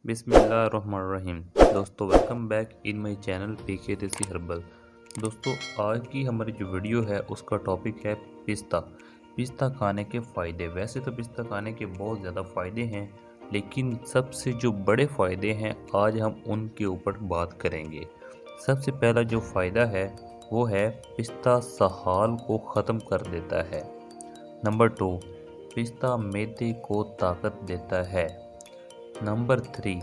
बिस्मिल्लाहिर्रहमानिर्रहीम। दोस्तों welcome back in my channel PK Desi herbal. दोस्तों आज की हमारी जो वीडियो है उसका टॉपिक है पिस्ता खाने के फ़ायदे। वैसे तो पिस्ता खाने के बहुत ज़्यादा फ़ायदे हैं, लेकिन सबसे जो बड़े फ़ायदे हैं आज हम उनके ऊपर बात करेंगे। सबसे पहला जो फ़ायदा है वो है पिस्ता सहाल को ख़त्म कर देता है। नंबर 2, पिस्ता मैदे को ताकत देता है। नंबर 3,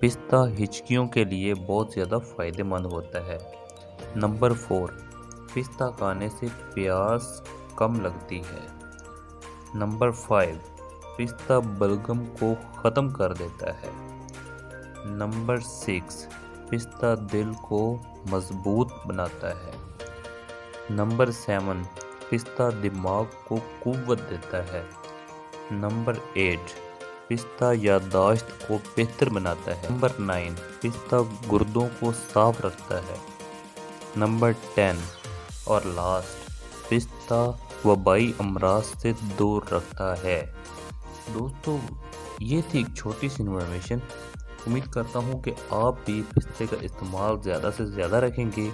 पिस्ता हिचकियों के लिए बहुत ज़्यादा फ़ायदेमंद होता है। नंबर 4, पिस्ता खाने से प्यास कम लगती है। नंबर 5, पिस्ता बलगम को ख़त्म कर देता है। नंबर 6, पिस्ता दिल को मजबूत बनाता है। नंबर 7, पिस्ता दिमाग को कुव्वत देता है। नंबर 8, पिस्ता याददाश्त को बेहतर बनाता है। नंबर 9, पिस्ता गुर्दों को साफ रखता है। नंबर 10 और लास्ट, पिस्ता वबाई अमराज से दूर रखता है। दोस्तों ये थी एक छोटी सी इन्फॉर्मेशन। उम्मीद करता हूँ कि आप भी पिस्ते का इस्तेमाल ज़्यादा से ज़्यादा रखेंगे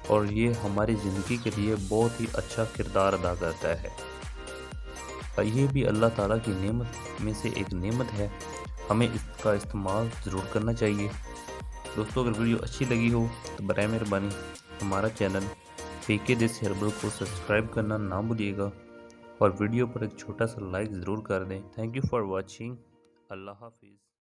और ये हमारी ज़िंदगी के लिए बहुत ही अच्छा किरदार अदा करता है। ये भी अल्लाह ताला की नेमत में से एक नेमत है, हमें इसका इस्तेमाल ज़रूर करना चाहिए। दोस्तों अगर वीडियो अच्छी लगी हो तो बराए मेहरबानी हमारा चैनल पीके देसी हर्बल को सब्सक्राइब करना ना भूलिएगा और वीडियो पर एक छोटा सा लाइक ज़रूर कर दें। Thank you for watching. Allah हाफिज़।